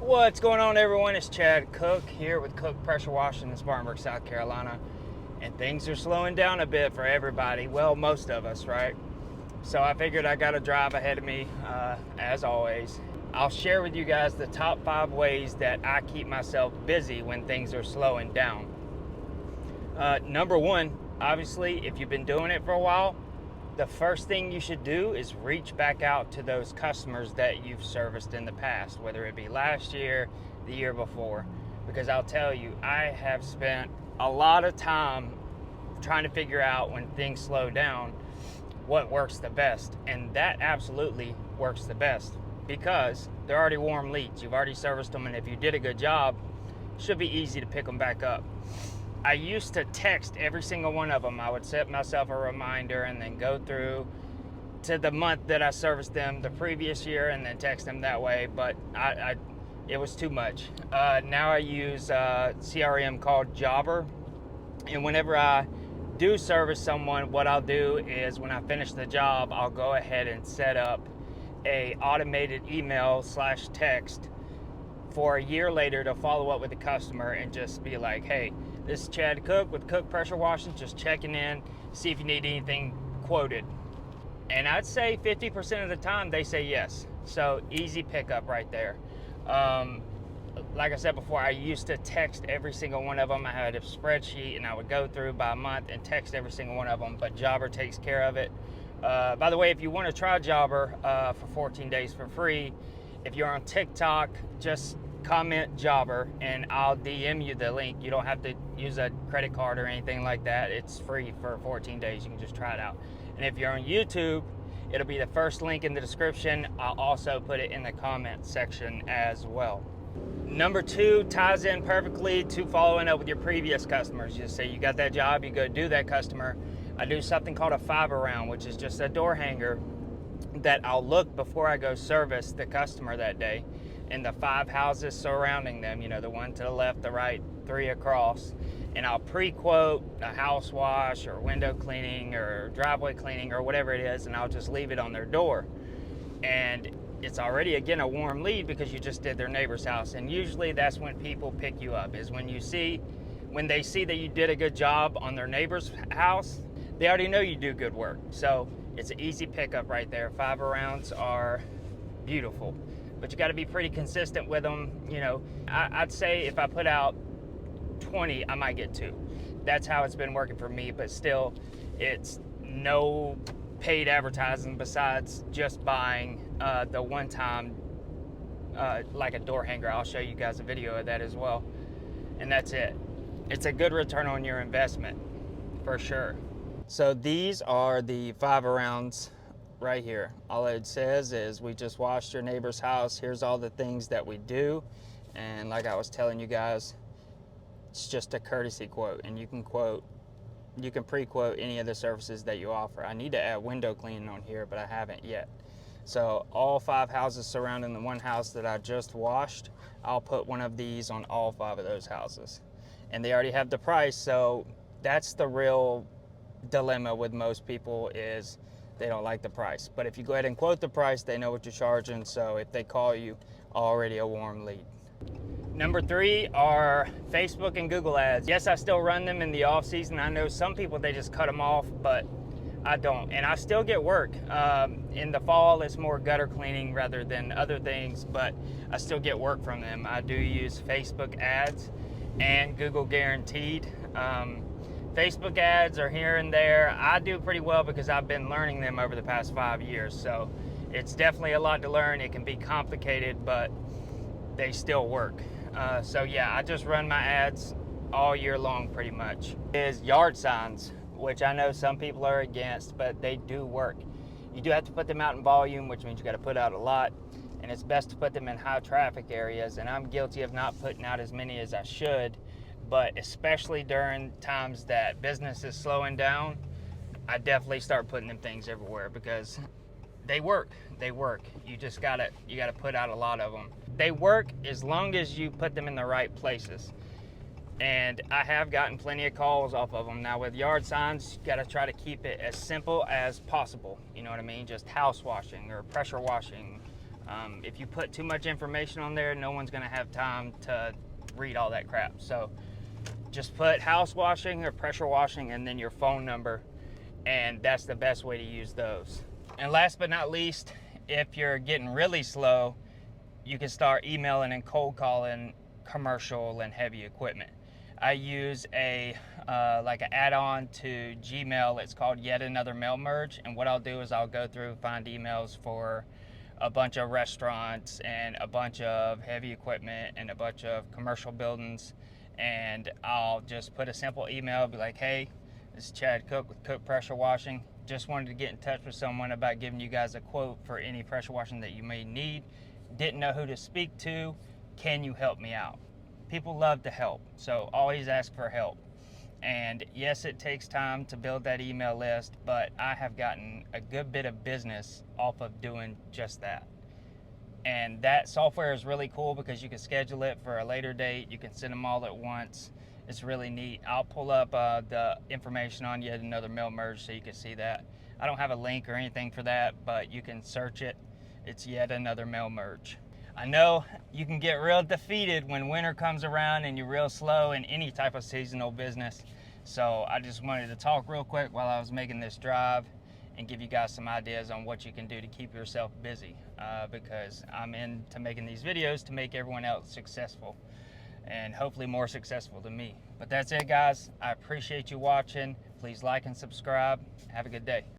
What's going on, everyone? It's Chad Cooke here with Cooke Pressure Washing in Spartanburg, South Carolina. And things are slowing down a bit for everybody. Well, most of us, right? So I figured I got a drive ahead of me, as always. I'll share with you guys the top 5 ways that I keep myself busy when things are slowing down. Number 1, obviously, if you've been doing it for a while, the first thing you should do is reach back out to those customers that you've serviced in the past, whether it be last year, the year before. Because I'll tell you, I have spent a lot of time trying to figure out when things slow down what works the best. And that absolutely works the best because they're already warm leads. You've already serviced them, and if you did a good job, it should be easy to pick them back up. I used to text every single one of them. I would set myself a reminder and then go through to the month that I serviced them the previous year and then text them that way, but it was too much. Now I use a CRM called Jobber, and whenever I do service someone, what I'll do is when I finish the job, I'll go ahead and set up a automated email / text for a year later to follow up with the customer and just be like, hey, this is Chad Cooke with Cooke Pressure Washing, just checking in, see if you need anything quoted. And I'd say 50% of the time they say yes. So easy pickup right there. Like I said before, I used to text every single one of them. I had a spreadsheet and I would go through by month and text every single one of them, but Jobber takes care of it. By the way, if you want to try Jobber for 14 days for free, if you're on TikTok, just comment Jobber and I'll DM you the link. You don't have to use a credit card or anything like that. It's free for 14 days. You can just try it out. And if you're on YouTube, it'll be the first link in the description. I'll also put it in the comment section as well. Number 2 ties in perfectly to following up with your previous customers. You say you got that job, you go do that customer. I do something called a 5-around, which is just a door hanger that I'll look before I go service the customer that day in the 5 houses surrounding them, you know, the one to the left, the right, 3 across, and I'll pre-quote a house wash or window cleaning or driveway cleaning or whatever it is, and I'll just leave it on their door. And it's already, again, a warm lead because you just did their neighbor's house. And usually that's when people pick you up, is when they see that you did a good job on their neighbor's house, they already know you do good work. So it's an easy pickup right there. 5-arounds are beautiful, but you got to be pretty consistent with them. You know, I'd say if I put out 20, I might get 2. That's how it's been working for me, but still, it's no paid advertising besides just buying the one-time, like a door hanger. I'll show you guys a video of that as well. And that's it. It's a good return on your investment, for sure. So these are the 5-arounds right here. All it says is, we just washed your neighbor's house. Here's all the things that we do. And like I was telling you guys, it's just a courtesy quote, and you can pre-quote any of the services that you offer. I need to add window cleaning on here, but I haven't yet. So all 5 houses surrounding the one house that I just washed, I'll put one of these on all 5 of those houses. And they already have the price, so that's the real dilemma with most people, is they don't like the price. But if you go ahead and quote the price, they know what you're charging, so if they call you, already a warm lead. Number 3 are Facebook and Google ads. Yes, I still run them in the off season. I know some people, they just cut them off, but I don't. And I still get work. In the fall, it's more gutter cleaning rather than other things, but I still get work from them. I do use Facebook ads and Google Guaranteed. Facebook ads are here and there. I do pretty well because I've been learning them over the past 5 years. So it's definitely a lot to learn. It can be complicated, but they still work. So yeah, I just run my ads all year long pretty much. Is yard signs, which I know some people are against, but they do work. You do have to put them out in volume, which means you got to put out a lot, and it's best to put them in high traffic areas, and I'm guilty of not putting out as many as I should, but especially during times that business is slowing down, I definitely start putting them things everywhere because they work. They work. You gotta put out a lot of them. They work as long as you put them in the right places. And I have gotten plenty of calls off of them. Now with yard signs, you gotta try to keep it as simple as possible. You know what I mean? Just house washing or pressure washing, If you put too much information on there, no one's going to have time to read all that crap. So just put house washing or pressure washing and then your phone number, and that's the best way to use those. And last but not least, if you're getting really slow, you can start emailing and cold calling commercial and heavy equipment. I use like an add-on to Gmail. It's called Yet Another Mail Merge, and what I'll do is I'll go through, find emails for a bunch of restaurants and a bunch of heavy equipment and a bunch of commercial buildings, and I'll just put a simple email, be like, hey, this is Chad Cooke with Cooke Pressure Washing. Just wanted to get in touch with someone about giving you guys a quote for any pressure washing that you may need. Didn't know who to speak to. Can you help me out? People love to help, so always ask for help. And yes, it takes time to build that email list, but I have gotten a good bit of business off of doing just that. And that software is really cool because you can schedule it for a later date. You can send them all at once. It's really neat. I'll pull up the information on Yet Another Mail Merge so you can see that. I don't have a link or anything for that, but you can search it. It's Yet Another Mail Merge. I know you can get real defeated when winter comes around and you're real slow in any type of seasonal business. So I just wanted to talk real quick while I was making this drive and give you guys some ideas on what you can do to keep yourself busy, because I'm into making these videos to make everyone else successful and hopefully more successful than me. But that's it, guys. I appreciate you watching. Please like and subscribe. Have a good day.